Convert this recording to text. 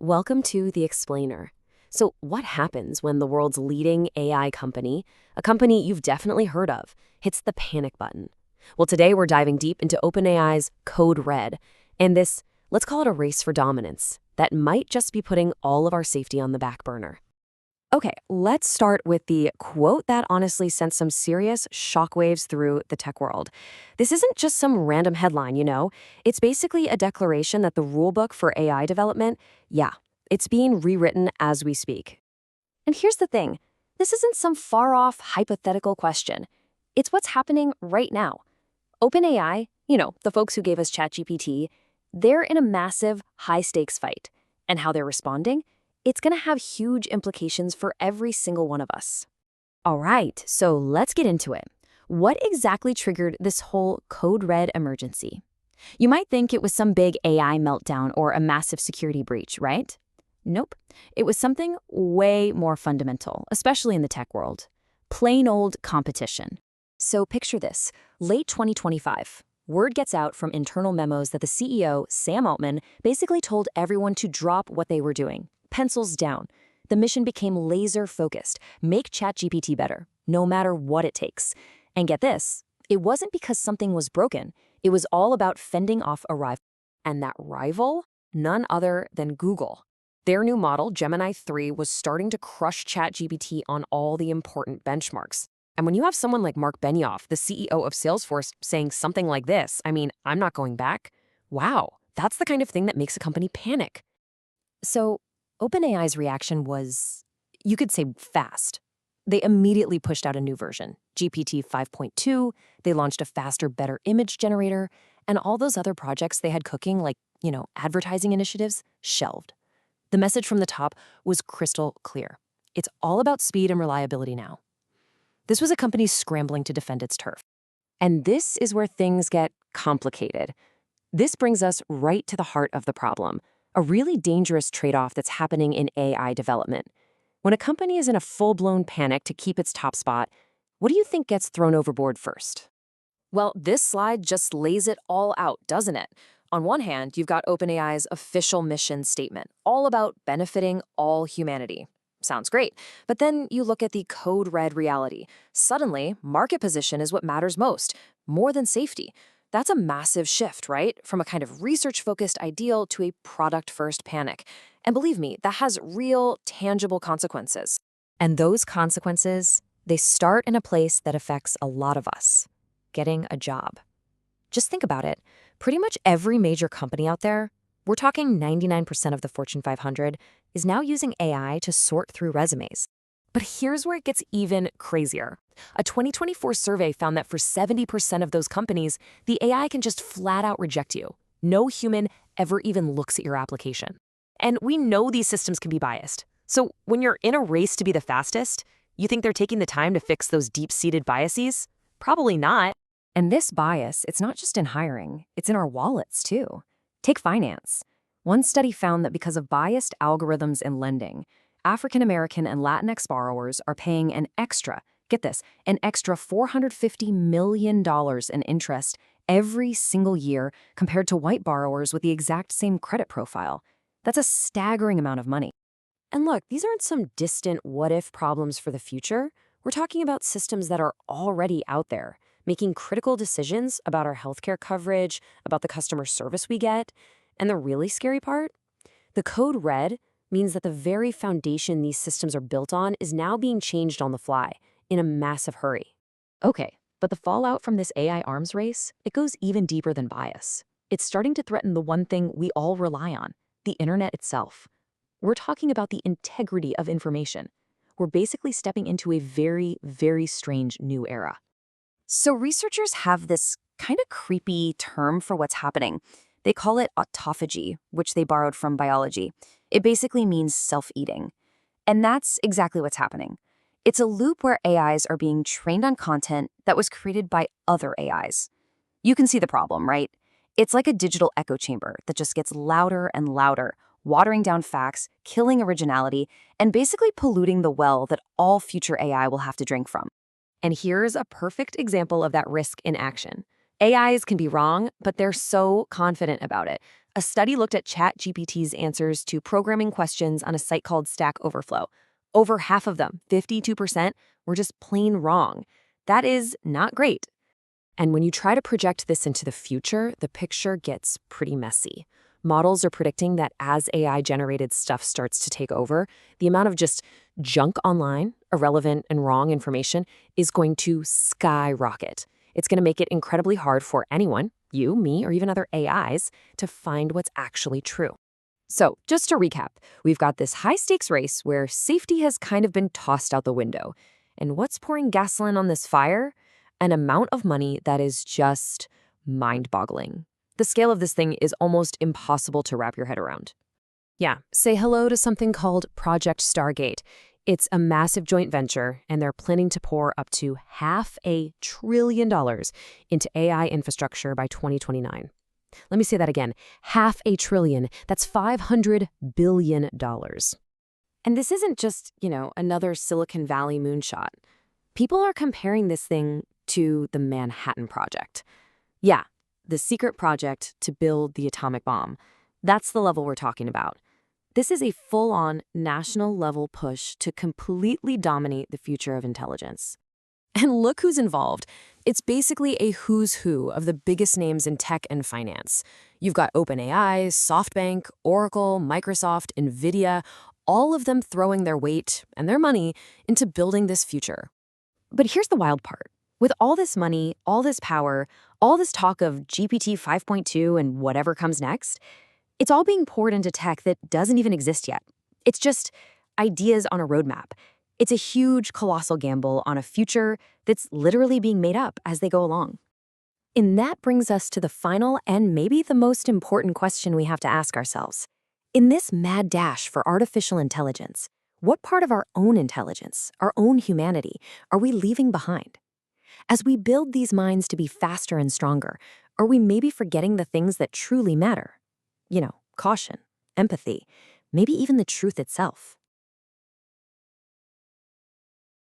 Welcome to The Explainer. So, what happens when the world's leading AI company, a company you've definitely heard of, hits the panic button? Well, today we're diving deep into OpenAI's Code Red, and this, let's call it a race for dominance, that might just be putting all of our safety on the back burner. Okay, let's start with the quote that honestly sent some serious shockwaves through the tech world. This isn't just some random headline. It's basically a declaration that the rulebook for AI development, yeah, it's being rewritten as we speak. And here's the thing, this isn't some far-off hypothetical question. It's what's happening right now. OpenAI, the folks who gave us ChatGPT, they're in a massive, high-stakes fight. And how they're responding? It's going to have huge implications for every single one of us. All right, so let's get into it. What exactly triggered this whole Code Red emergency? You might think it was some big AI meltdown or a massive security breach, right? Nope. It was something way more fundamental, especially in the tech world. Plain old competition. So picture this. Late 2025. Word gets out from internal memos that the CEO, Sam Altman, basically told everyone to drop what they were doing. Pencils down. The mission became laser-focused. Make ChatGPT better, no matter what it takes. And get this, it wasn't because something was broken. It was all about fending off a rival. And that rival? None other than Google. Their new model, Gemini 3, was starting to crush ChatGPT on all the important benchmarks. And when you have someone like Mark Benioff, the CEO of Salesforce, saying something like this, I'm not going back, wow, that's the kind of thing that makes a company panic. So OpenAI's reaction was, you could say, fast. They immediately pushed out a new version, GPT 5.2, they launched a faster, better image generator, and all those other projects they had cooking, like, advertising initiatives, shelved. The message from the top was crystal clear. It's all about speed and reliability now. This was a company scrambling to defend its turf. And this is where things get complicated. This brings us right to the heart of the problem, a really dangerous trade-off that's happening in AI development. When a company is in a full-blown panic to keep its top spot, what do you think gets thrown overboard first? Well, this slide just lays it all out, doesn't it? On one hand, you've got OpenAI's official mission statement, all about benefiting all humanity. Sounds great. But then you look at the Code Red reality. Suddenly, market position is what matters most, more than safety. That's a massive shift, right? From a kind of research-focused ideal to a product-first panic. And believe me, that has real, tangible consequences. And those consequences, they start in a place that affects a lot of us, getting a job. Just think about it. Pretty much every major company out there, we're talking 99% of the Fortune 500, is now using AI to sort through resumes. But here's where it gets even crazier. A 2024 survey found that for 70% of those companies, the AI can just flat out reject you. No human ever even looks at your application. And we know these systems can be biased. So when you're in a race to be the fastest, you think they're taking the time to fix those deep-seated biases? Probably not. And this bias, it's not just in hiring, it's in our wallets too. Take finance. One study found that because of biased algorithms in lending, African American and Latinx borrowers are paying an extra, get this, an extra $450 million in interest every single year compared to white borrowers with the exact same credit profile. That's a staggering amount of money. And look, these aren't some distant what-if problems for the future. We're talking about systems that are already out there, making critical decisions about our healthcare coverage, about the customer service we get. And the really scary part? The Code Red means that the very foundation these systems are built on is now being changed on the fly, in a massive hurry. Okay, but the fallout from this AI arms race, it goes even deeper than bias. It's starting to threaten the one thing we all rely on, the internet itself. We're talking about the integrity of information. We're basically stepping into a very, very strange new era. So researchers have this kind of creepy term for what's happening. They call it autophagy, which they borrowed from biology. It basically means self-eating. And that's exactly what's happening. It's a loop where AIs are being trained on content that was created by other AIs. You can see the problem, right? It's like a digital echo chamber that just gets louder and louder, watering down facts, killing originality, and basically polluting the well that all future AI will have to drink from. And here's a perfect example of that risk in action. AIs can be wrong, but they're so confident about it. A study looked at ChatGPT's answers to programming questions on a site called Stack Overflow. Over half of them, 52%, were just plain wrong. That is not great. And when you try to project this into the future, the picture gets pretty messy. Models are predicting that as AI-generated stuff starts to take over, the amount of just junk online, irrelevant and wrong information, is going to skyrocket. It's going to make it incredibly hard for anyone, you, me, or even other AIs, to find what's actually true. So, just to recap, we've got this high-stakes race where safety has kind of been tossed out the window. And what's pouring gasoline on this fire? An amount of money that is just mind-boggling. The scale of this thing is almost impossible to wrap your head around. Yeah, say hello to something called Project Stargate. It's a massive joint venture, and they're planning to pour up to $500 billion into AI infrastructure by 2029. Let me say that again, $500 billion. That's $500 billion. And this isn't just, another Silicon Valley moonshot. People are comparing this thing to the Manhattan Project. Yeah, the secret project to build the atomic bomb. That's the level we're talking about. This is a full-on national-level push to completely dominate the future of intelligence. And look who's involved. It's basically a who's who of the biggest names in tech and finance. You've got OpenAI, SoftBank, Oracle, Microsoft, NVIDIA, all of them throwing their weight and their money into building this future. But here's the wild part. With all this money, all this power, all this talk of GPT 5.2 and whatever comes next, it's all being poured into tech that doesn't even exist yet. It's just ideas on a roadmap. It's a huge, colossal gamble on a future that's literally being made up as they go along. And that brings us to the final and maybe the most important question we have to ask ourselves. In this mad dash for artificial intelligence, what part of our own intelligence, our own humanity, are we leaving behind? As we build these minds to be faster and stronger, are we maybe forgetting the things that truly matter? Caution, empathy, maybe even the truth itself.